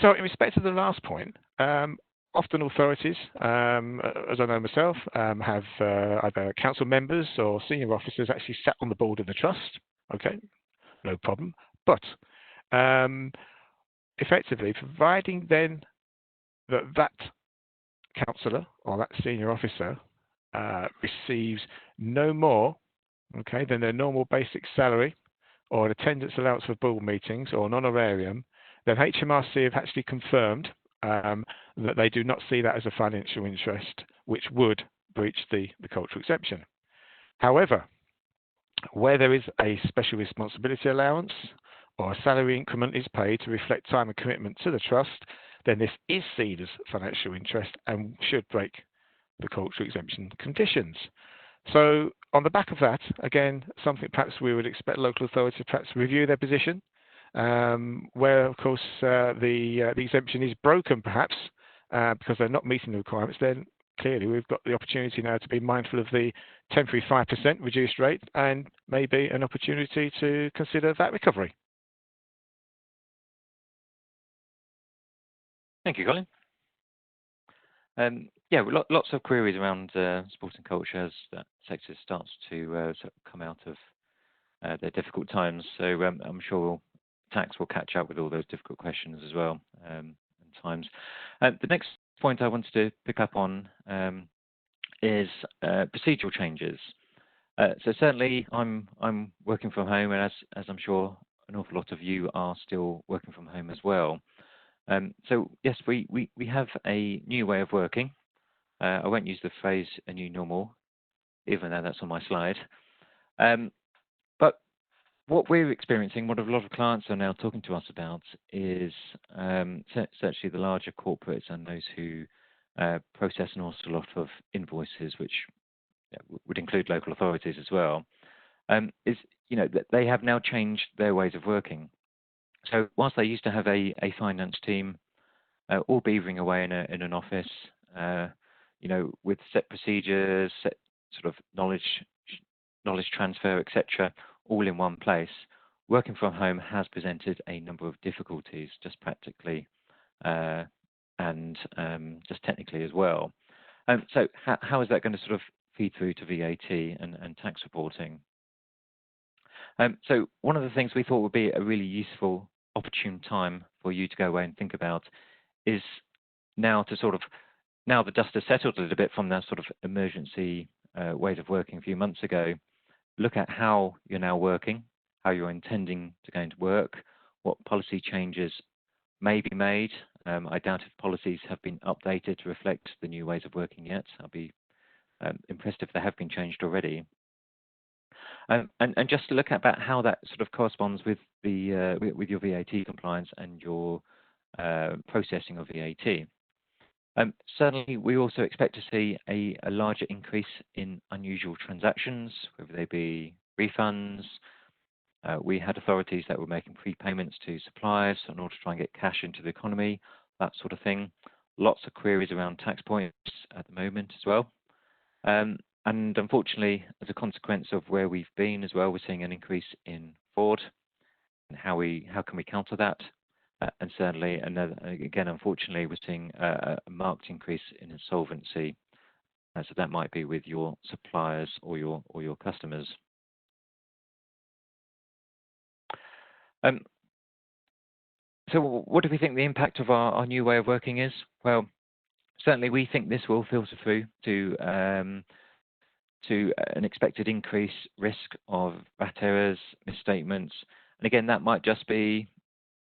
So in respect to the last point, often authorities, as I know myself, have either council members or senior officers actually sat on the board of the trust. Okay, no problem. But effectively, providing then that counsellor or that senior officer receives no more, okay, than their normal basic salary or an attendance allowance for board meetings or an honorarium, then HMRC have actually confirmed that they do not see that as a financial interest, which would breach the cultural exemption. However, where there is a special responsibility allowance or a salary increment is paid to reflect time and commitment to the trust, then this is seen as financial interest and should break the cultural exemption conditions. So on the back of that, again, something perhaps we would expect local authorities to perhaps review their position, where of course the exemption is broken perhaps because they're not meeting the requirements, then clearly we've got the opportunity now to be mindful of the temporary 5% reduced rate and maybe an opportunity to consider that recovery. Thank you, Colin. Yeah, lots of queries around sport and culture as that sector starts to sort of come out of their difficult times. So I'm sure tax will catch up with all those difficult questions as well and times. The next point I wanted to pick up on is procedural changes. So certainly I'm working from home, and as I'm sure an awful lot of you are still working from home as well. So yes, we have a new way of working. I won't use the phrase a new normal, even though that's on my slide. But what we're experiencing, what a lot of clients are now talking to us about is certainly the larger corporates and those who process an awful lot of invoices, which would include local authorities as well, is that they have now changed their ways of working. So whilst they used to have a finance team all beavering away in an office, with set procedures, set sort of knowledge transfer, etc., all in one place, working from home has presented a number of difficulties, just practically and just technically as well. So how is that going to sort of feed through to VAT and tax reporting? So one of the things we thought would be a really useful, opportune time for you to go away and think about is now the dust has settled a little bit from that sort of emergency ways of working a few months ago. Look at how you're now working, how you're intending to go into work, what policy changes may be made. I doubt if policies have been updated to reflect the new ways of working yet. I'll be impressed if they have been changed already. And just to look at about how that sort of corresponds with the with your VAT compliance and your processing of VAT. Certainly, we also expect to see a larger increase in unusual transactions, whether they be refunds. We had authorities that were making prepayments to suppliers in order to try and get cash into the economy, that sort of thing. Lots of queries around tax points at the moment as well. And unfortunately, as a consequence of where we've been as well, we're seeing an increase in fraud. And how can we counter that? And certainly, again, unfortunately, we're seeing a marked increase in insolvency. So that might be with your suppliers or your customers. So what do we think the impact of our new way of working is? Well, certainly we think this will filter through to an expected increased risk of VAT errors, misstatements. And again, that might just be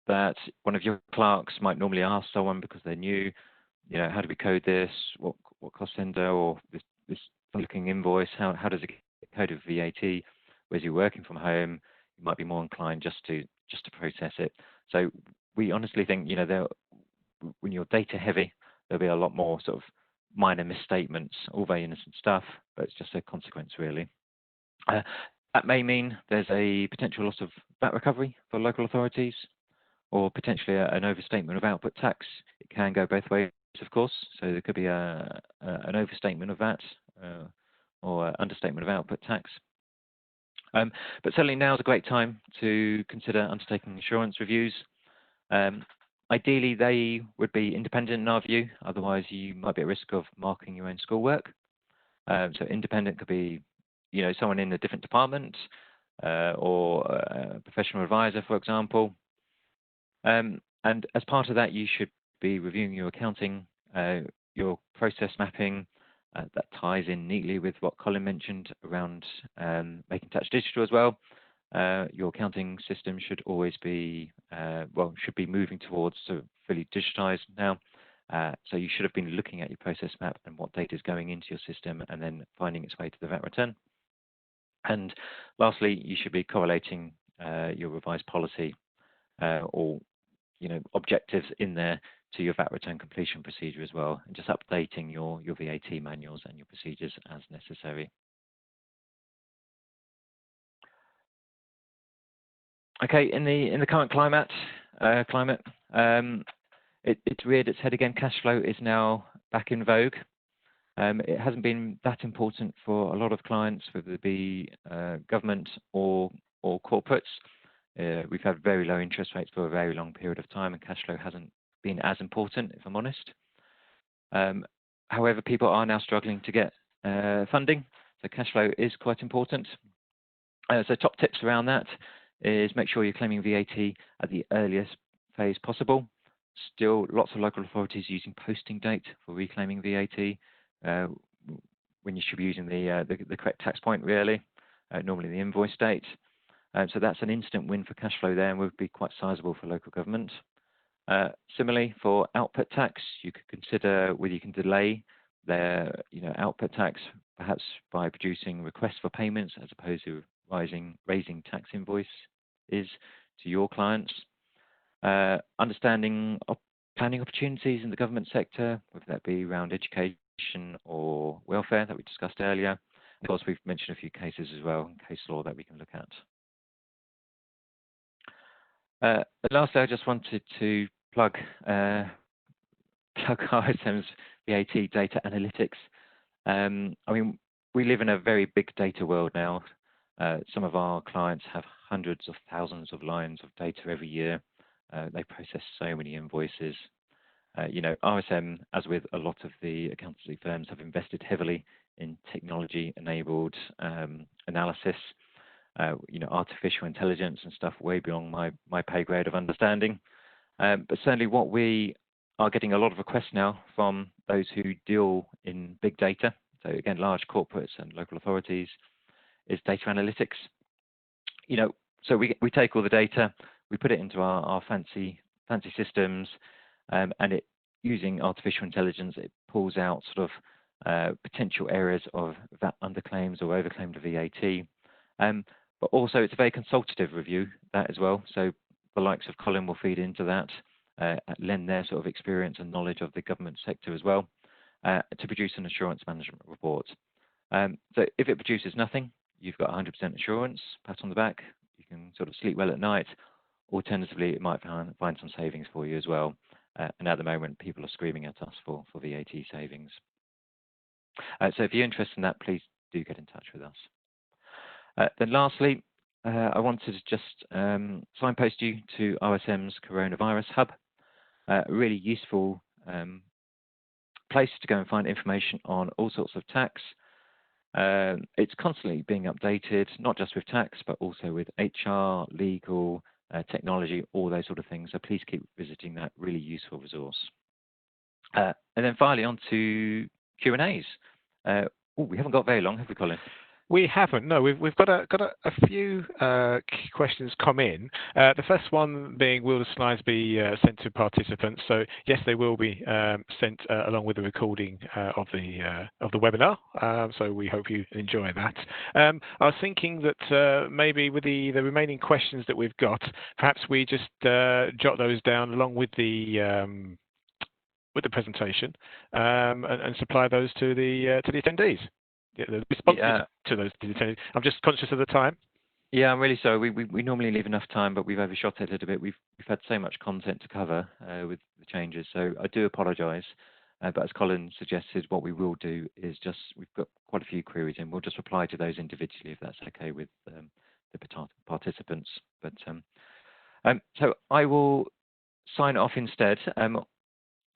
that one of your clerks might normally ask someone because they're new, how do we code this? What cost center or this looking invoice? How does it get coded with VAT? Whereas you're working from home, you might be more inclined just to process it. So we honestly think, when you're data heavy, there'll be a lot more sort of minor misstatements, all very innocent stuff, but it's just a consequence really. That may mean there's a potential loss of VAT recovery for local authorities, or potentially an overstatement of output tax. It can go both ways, of course. So there could be an overstatement of VAT or understatement of output tax. But certainly now is a great time to consider undertaking insurance reviews. Ideally, they would be independent in our view. Otherwise, you might be at risk of marking your own schoolwork. So independent could be, someone in a different department or a professional advisor, for example. And as part of that, you should be reviewing your accounting, your process mapping. That ties in neatly with what Colin mentioned around making tax digital as well. Your accounting system should always be, should be moving towards sort of fully digitized now. So you should have been looking at your process map and what data is going into your system and then finding its way to the VAT return. And lastly, you should be correlating your revised policy or objectives in there to your VAT return completion procedure as well, and just updating your VAT manuals and your procedures as necessary. Okay, in the current climate, it's reared its head again. Cash flow is now back in vogue. It hasn't been that important for a lot of clients, whether it be government or corporates. We've had very low interest rates for a very long period of time, and cash flow hasn't been as important, if I'm honest. However, people are now struggling to get funding, so cash flow is quite important. So top tips around that is make sure you're claiming VAT at the earliest phase possible. Still, lots of local authorities using posting date for reclaiming VAT when you should be using the correct tax point, really, normally the invoice date. So that's an instant win for cash flow there, and would be quite sizable for local government. Similarly, for output tax, you could consider whether you can delay their output tax, perhaps by producing requests for payments as opposed to raising tax invoices to your clients. Understanding planning opportunities in the government sector, whether that be around education or welfare that we discussed earlier. Of course, we've mentioned a few cases as well, case law that we can look at. Lastly, I just wanted to plug RSM's VAT Data Analytics. I mean, we live in a very big data world now. Some of our clients have hundreds of thousands of lines of data every year. They process so many invoices. RSM, as with a lot of the accountancy firms, have invested heavily in technology-enabled analysis. Artificial intelligence and stuff way beyond my pay grade of understanding. But certainly what we are getting a lot of requests now from those who deal in big data, so again, large corporates and local authorities, is data analytics. So we take all the data, we put it into our fancy systems, and it, using artificial intelligence, it pulls out sort of potential areas of VAT underclaims or overclaimed VAT. But also it's a very consultative review, that as well. So the likes of Colin will feed into that, lend their sort of experience and knowledge of the government sector as well, to produce an assurance management report. So if it produces nothing, you've got 100% assurance, pat on the back, you can sort of sleep well at night. Alternatively, it might find some savings for you as well. And at the moment, people are screaming at us for VAT savings. So if you're interested in that, please do get in touch with us. Then lastly, I wanted to just signpost you to RSM's Coronavirus Hub, a really useful place to go and find information on all sorts of tax. It's constantly being updated, not just with tax, but also with HR, legal, technology, all those sort of things. So please keep visiting that really useful resource. And then finally, on to Q&As. We haven't got very long, have we, Colin? We haven't. No, we've got a few questions come in. The first one being, will the slides be sent to participants? So yes, they will be sent along with the recording of the webinar. So we hope you enjoy that. I was thinking that maybe with the remaining questions that we've got, perhaps we just jot those down along with the presentation and supply those to the attendees. The responses to those attendees. I'm just conscious of the time. Yeah, I'm really sorry. We normally leave enough time, but we've overshot it a little bit. We've had so much content to cover with the changes, so I do apologise. But as Colin suggested, what we will do is just, we've got quite a few queries in. We'll just reply to those individually if that's okay with the participants. But so I will sign off instead.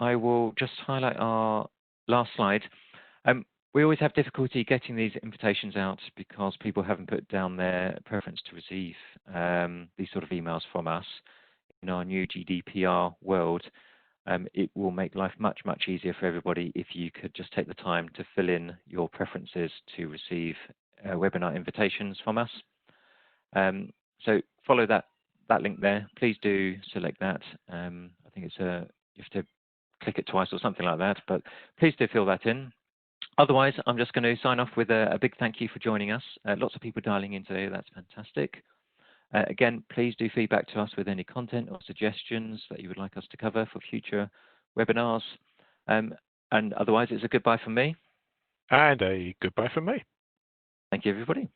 I will just highlight our last slide. We always have difficulty getting these invitations out because people haven't put down their preference to receive these sort of emails from us. In our new GDPR world, It will make life much, much easier for everybody if you could just take the time to fill in your preferences to receive webinar invitations from us. So follow that link there. Please do select that. I think it's you have to click it twice or something like that, but please do fill that in. Otherwise, I'm just going to sign off with a big thank you for joining us. Lots of people dialing in today. That's fantastic. Again, please do feedback to us with any content or suggestions that you would like us to cover for future webinars. And otherwise, it's a goodbye from me. And a goodbye from me. Thank you, everybody.